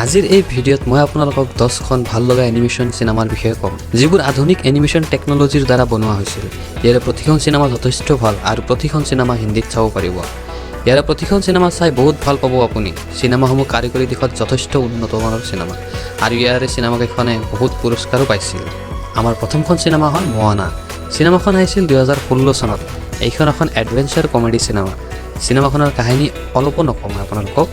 আজিৰ এই ভিডিঅ'ত মই আপোনালোকক 10খন ভাল লগা এনিমেশ্যন চিনেমাৰ বিষয়ে ক'ম যিবোৰ আধুনিক এনিমেশ্যন টেকন'লজিৰ দ্বাৰা বনোৱা হৈছিল। ইয়াৰে প্ৰতিখন চিনেমা যথেষ্ট ভাল আৰু প্ৰতিখন চিনেমা হিন্দীত চাব পাৰিব। ইয়াৰে প্ৰতিখন চিনেমা চাই বহুত ভাল পাব আপুনি। চিনেমাসমূহ কাৰিকৰী দিশত যথেষ্ট উন্নত মানৰ চিনেমা আৰু ইয়াৰে চিনেমাকেইখনে বহুত পুৰস্কাৰো পাইছিল। আমাৰ প্ৰথমখন চিনেমা হ'ল মোৱানা। চিনেমাখন আহিছিল 2016 চনত। এইখন এখন এডভেঞ্চাৰ কমেডি চিনেমা। চিনেমাখনৰ কাহিনী অলপো নকওঁ আপোনালোকক।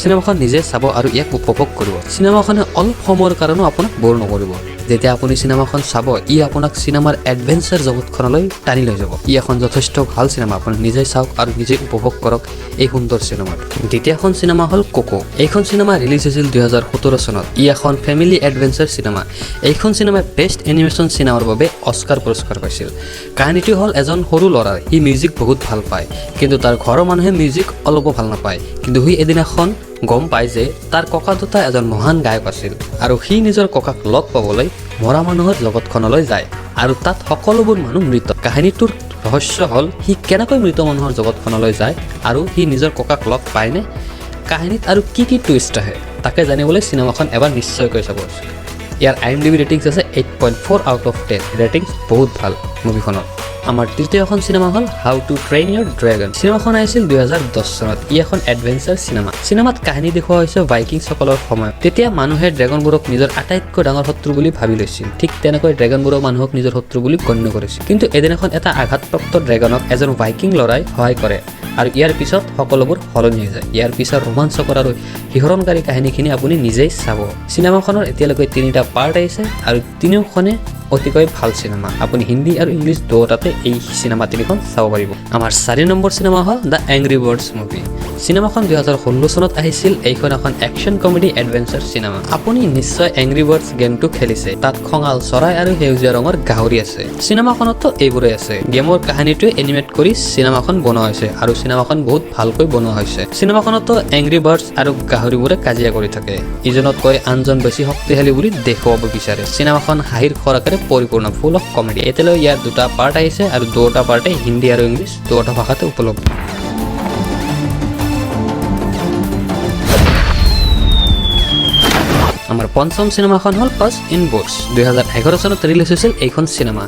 চিনেমাখন নিজে চাব আৰু ইয়াক উপভোগ কৰিব। চিনেমাখনে অলপ সময়ৰ কাৰণেও আপোনাক বৰ নকৰিব। যেতিয়া আপুনি চিনেমাখন চাব ই আপোনাক চিনেমাৰ এডভেঞ্চাৰ জগতখনলৈ টানি লৈ যাব। ই এখন যথেষ্ট ভাল চিনেমা। আপুনি নিজে চাওক আৰু নিজে উপভোগ কৰক এই সুন্দৰ চিনেমাটো। দ্বিতীয়খন চিনেমা হ'ল কোকো। এইখন চিনেমা ৰিলিজ হৈছিল 2017 চনত। ই এখন ফেমিলি এডভেঞ্চাৰ চিনেমা। এইখন চিনেমাই বেষ্ট এনিমেশ্যন চিনেমাৰ বাবে অস্কাৰ পুৰস্কাৰ পাইছিল। কাহিনীটো হ'ল এজন সৰু ল'ৰাৰ। সি মিউজিক বহুত ভাল পায়, কিন্তু তাৰ ঘৰৰ মানুহে মিউজিক অলপো ভাল নাপায়। কিন্তু সি এদিনাখন গম পায় যে তাৰ ককা দুটা এজন মহান গায়ক আছিল আৰু সি নিজৰ ককাক লগ পাবলৈ মৰা মানুহৰ জগতখনলৈ যায় আৰু তাত সকলোবোৰ মানুহ মৃত। কাহিনীটোৰ ৰহস্য হ'ল সি কেনেকৈ মৃত মানুহৰ জগতখনলৈ যায় আৰু সি নিজৰ ককাক লগ পায়নে। কাহিনীত আৰু কি টুইষ্ট আহে তাকে জানিবলৈ চিনেমাখন এবাৰ নিশ্চয়কৈ চাব। ইয়াৰ IMDb ৰেটিংছ আছে 8.4 আউট অফ 10। ৰেটিংছ বহুত ভাল মুভিখনৰ। আমাৰ তৃতীয়খন চিনেমা হ'ল how to train your dragon. চিনেমাখন আহিছিল 2010 চনত। ই এখন এডভেঞ্চাৰ চিনেমা। চিনেমাত কাহিনী দেখুওৱা হৈছে ভাইকিংছসকলৰ সময়ত। তেতিয়া মানুহে ড্ৰেগনবোৰক নিজৰ আটাইতকৈ ডাঙৰ শত্ৰু বুলি ভাবি লৈছিল। ঠিক তেনেকৈ ড্ৰেগনবোৰৰ মানুহক নিজৰ শত্ৰু বুলি গণ্য কৰিছিল। কিন্তু এদিনাখন এটা আঘাতপ্ৰাপ্ত ড্ৰেগনক এজন ভাইকিং ল'ৰাই সহায় কৰে আৰু ইয়াৰ পিছত সকলোবোৰ সলনি হৈ যায়। ইয়াৰ পিছত ৰোমাঞ্চকৰ আৰু শিহৰণকাৰী কাহিনীখিনি আপুনি নিজেই চাব। চিনেমাখনৰ এতিয়ালৈকে 3টা পাৰ্ট আহিছে আৰু তিনিওখনে অতিকৈ ভাল চিনেমা। আপুনি হিন্দী আৰু ইংলিছ দুয়োটাতে এই চিনেমা তিনিখন চাব পাৰিব। আমাৰ 4 নম্বৰ চিনেমা হ'ল দ্য এংগ্ৰি বাৰ্ডছ মুভি। চিনেমাখন 2016 চনত আহিছিল। এইখন এখন একশ্যন কমেডি এডভেঞ্চাৰ চিনেমা। আপুনি নিশ্চয় এংগ্ৰি বাৰ্ডছ গেমটো খেলিছে। তাত খঙাল চৰাই আৰু সেউজীয়া ৰঙৰ গাহৰি আছে। চিনেমাখনতো এইবোৰেই আছে। গেমৰ কাহিনীটোৱে এনিমেট কৰি চিনেমাখন বনোৱা হৈছে আৰু চিনেমাখন বহুত ভালকৈ বনোৱা হৈছে। চিনেমাখনতো এংগ্ৰি বাৰ্ডছ আৰু গাহৰিবোৰে কাজিয়া কৰি থাকে। ইজনতকৈ আনজন বেছি শক্তিশালী বুলি দেখুৱাব বিচাৰে। চিনেমাখন হাঁহিৰ খৰাকেৰে পৰিপূৰ্ণ, ফুল অফ কমেডি। এতিয়ালৈ ইয়াৰ 2টা পাৰ্ট আহিছে আৰু 2টা পাৰ্টে হিন্দী আৰু ইংলিছ দুয়োটা ভাষাতে উপলব্ধ। আমাৰ পঞ্চম চিনেমাখন হ'ল পাছ ইন বৰ্ডছ। 2011 চনত ৰিলিজ হৈছিল এইখন চিনেমা।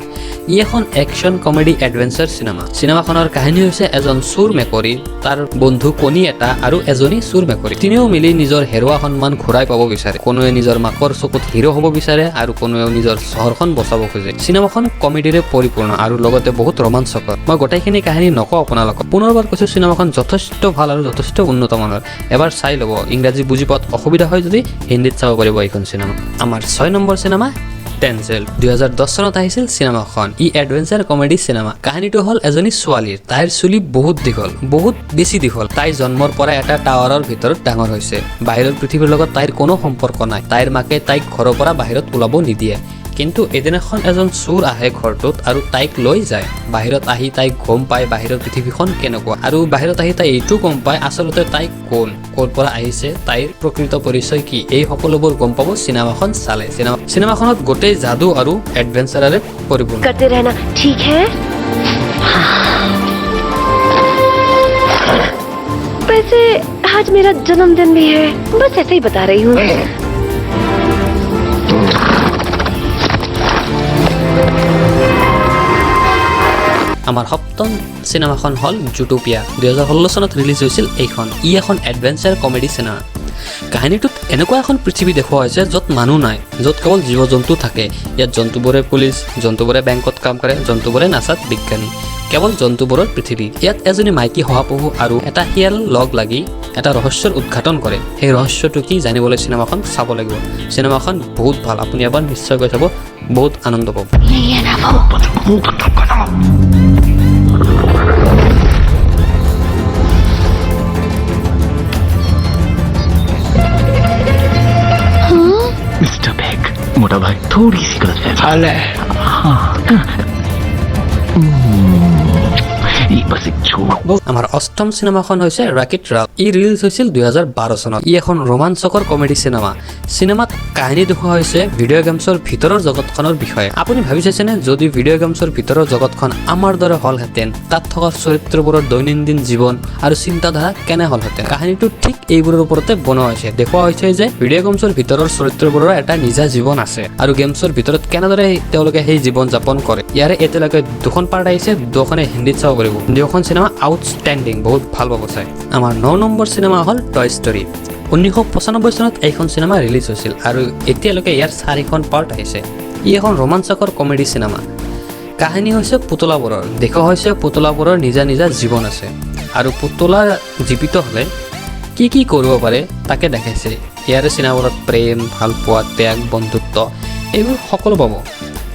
ই এখন একশ্যন কমেডি এডভেঞ্চাৰ চিনেমা। চিনেমাখনৰ কাহিনী হৈছে এজন চোৰ মেকুৰী, তাৰ বন্ধু কণী এটা আৰু এজনী চোৰ মেকুৰী। তিনিও মিলি নিজৰ হেৰুৱা সন্মান ঘূৰাই পাব বিচাৰে। কোনোৱে নিজৰ মাকৰ চকুত হিৰো হ'ব বিচাৰে আৰু কোনোৱেও নিজৰ চহৰখন বচাব খোজে। চিনেমাখন কমেডিৰে পৰিপূৰ্ণ আৰু লগতে বহুত ৰোমাঞ্চকৰ। মই গোটেইখিনি কাহিনী নকওঁ আপোনালোকক। পুনৰবাৰ কৈছোঁ চিনেমাখন যথেষ্ট ভাল আৰু যথেষ্ট উন্নত মানৰ। এবাৰ চাই ল'ব। ইংৰাজী বুজি পোৱাত অসুবিধা হয় যদি হিন্দীত চাব পাৰিব এইখন চিনেমা। আমাৰ 6 নম্বৰ চিনেমা টেনজেল। 2010 চনত আহিছিল চিনেমাখন। ই এডভেঞ্চাৰ কমেডি চিনেমা। কাহিনীটো হ'ল এজনী ছোৱালীৰ। তাইৰ চুলি বহুত দীঘল, বহুত বেছি দীঘল। তাই জন্মৰ পৰা এটা টাৱাৰৰ ভিতৰত ডাঙৰ হৈছে। বাহিৰৰ পৃথিৱীৰ লগত তাইৰ কোনো সম্পৰ্ক নাই। তাইৰ মাকে তাইক ঘৰৰ পৰা বাহিৰত ওলাব নিদিয়ে। কিন্তু এদিনাখন এজন চোৰ আহে ঘৰটোত আৰু তাইক লৈ যায়। বাহিৰত আহি তাইক গম পায় বাহিৰৰ পৃথিৱীখন কেনেকুৱা আৰু বাহিৰত আহি তাই এইটো গম পায় আচলতে তাই কোন, ক'ৰ পৰা আহিছে, তাইৰ প্ৰকৃত পৰিচয় কি। এই সকলোবোৰ গম পাব চিনেমাখন চালে। চিনেমাখনত গোটেই যাদু আৰু এডভেঞ্চাৰেৰে পৰিপূৰ্ণ। करते रहना ठीक है। वैसे आज मेरा जन्मदिन भी है, बस ऐसे ही बता रही हूँ। আমাৰ সপ্তম চিনেমাখন হ'ল জুটোপিয়া। 2016 চনত ৰিলিজ হৈছিল এইখন। ই এখন এডভেঞ্চাৰ কমেডি চিনেমা। কাহিনীটোত এনেকুৱা এখন পৃথিৱী দেখুওৱা হৈছে য'ত মানুহ নাই, য'ত কেৱল জীৱ জন্তু থাকে। ইয়াত জন্তুবোৰে পুলিচ, জন্তুবোৰে বেংকত কাম কৰে, জন্তুবোৰে নাচাত বিজ্ঞানী। কেৱল জন্তুবোৰৰ পৃথিৱী। ইয়াত এজনী মাইকী শহাপহু আৰু এটা শিয়াল লগ লাগি এটা ৰহস্যৰ উদ্ঘাটন কৰে। সেই ৰহস্যটো কি জানিবলৈ চিনেমাখন চাব লাগিব। চিনেমাখন বহুত ভাল। আপুনি এবাৰ নিশ্চয়কৈ চাব, বহুত আনন্দ পাব। मिस्टर बेग, मोटा भाई थोड़ी सी गलत है। ये बस एक झूठ। আমাৰ অষ্টম চিনেমাখন হৈছে ৰাকেট ৰাল। ই ৰিলিজ হৈছিল 2012 চনত। ই এখন ৰোমাঞ্চকৰ কমেডি চিনেমা। চিনেমাত কাহিনী দেখুওৱা হৈছে ভিডিঅ' গেমছৰ ভিতৰৰ জগতখনৰ বিষয়ে। আপুনি ভাবি চাইছেনে যদি ভিডিঅ' গেমছৰ ভিতৰৰ জগতখন আমাৰ দৰে হ'লহেঁতেন, তাত থকা চৰিত্ৰবোৰৰ দৈনন্দিন জীৱন আৰু চিন্তাধাৰা কেনে হ'লহেঁতেন? কাহিনীটো ঠিক এইবোৰৰ ওপৰতে বনোৱা হৈছে। দেখুওৱা হৈছে যে ভিডিঅ' গেমছৰ ভিতৰৰ চৰিত্ৰবোৰৰ এটা নিজা জীৱন আছে আৰু গেমছৰ ভিতৰত কেনেদৰে তেওঁলোকে সেই জীৱন যাপন কৰে। ইয়াৰে এতিয়ালৈকে দুখন পাৰ্ট আহিছে, দুখনে হিন্দীত চাব পাৰিব। দুখন চিনেমা আউটষ্টেণ্ডিং, বহুত ভাল পাব চাই। আমাৰ 9 নম্বৰ চিনেমা হ'ল টয় ষ্টৰী। 1995 চনত এইখন চিনেমা ৰিলিজ হৈছিল আৰু এতিয়ালৈকে ইয়াৰ 4খন পাৰ্ট আহিছে। ই এখন ৰোমাঞ্চকৰ কমেডি চিনেমা। কাহিনী হৈছে পুতলাবোৰৰ। দেখুওৱা হৈছে পুতলাবোৰৰ নিজা নিজা জীৱন আছে আৰু পুতলা জীৱিত হ'লে কি কি কৰিব পাৰে তাকে দেখাইছে। ইয়াৰে চিনেমাবোৰত প্ৰেম, ভালপোৱা, ত্যাগ, বন্ধুত্ব এইবোৰ সকলো পাব।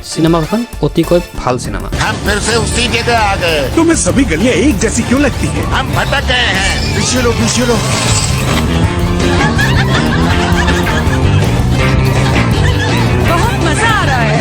सिनेमाখন অতিকৈ ভাল সিনেমা। हम फिर से उसी जगह आ गए। तुम्हें सभी गलियां एक जैसी क्यों लगती हैं? हम भटक गए हैं। पीछे लो, पीछे लो। बहुत मजा आ रहा है।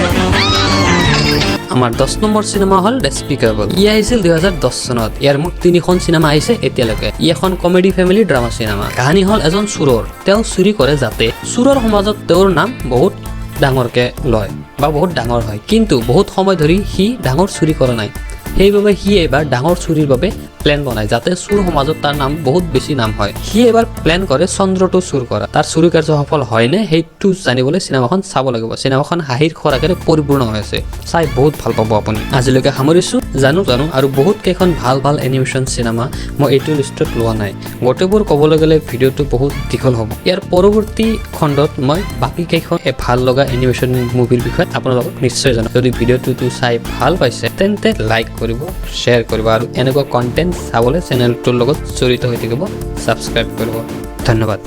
আমাৰ 10 নম্বৰ চিনেমা হ'ল ডেস্পিকেবল। ই আহিছিল 2010 চনত। ইয়াৰ মুঠ 3খন চিনেমা আহিছে এতিয়ালৈকে। ই এখন কমেডি ফেমিলি ড্ৰামা চিনেমা। কাহিনী হ'ল এজন চোৰৰ। তেওঁ চুৰি কৰে যাতে চোৰৰ সমাজত তেওঁৰ নাম বহুত ডাঙৰকে লয় বা বহুত ডাঙৰ হয়, কিন্তু বহুত সময় ধৰি সি ডাঙৰ চুৰি কৰা নাই। সেইবাবে সি এবাৰ ডাঙৰ চুৰিৰ বাবে প্লেন বনায় যাতে চোৰ সমাজত তাৰ নাম বহুত বেছি নাম হয়। সি এবাৰ প্লেন কৰে চন্দ্ৰটো চুৰ কৰা। তাৰ চুৰি কাৰ্য সফল হয়নে সেইটো জানিবলৈ চিনেমাখন চাব লাগিব। চিনেমাখন হাঁহিৰ খৰাকেৰে পৰিপূৰ্ণ হৈ আছে, চাই বহুত ভাল পাব আপুনি। আজিলৈকে সামৰিছোঁ। জানো আৰু বহুত কেইখন ভাল ভাল এনিমেশ্যন চিনেমা মই এইটো লিষ্টত লোৱা নাই। গোটেইবোৰ ক'বলৈ গ'লে ভিডিঅ'টো বহুত দীঘল হ'ব। ইয়াৰ পৰৱৰ্তী খণ্ডত মই বাকী কেইখন ভাল লগা এনিমেশ্যন মুভিৰ বিষয়ে আপোনালোকক নিশ্চয় জনাম। যদি ভিডিঅ'টো চাই ভাল পাইছে তেন্তে লাইক কৰিব, শ্বেয়াৰ কৰিব আৰু এনেকুৱা কণ্টেণ্ট চাবলৈ চেনেলটোৰ লগত জড়িত হৈ থাকিব, ছাবস্ক্ৰাইব কৰিব। ধন্যবাদ।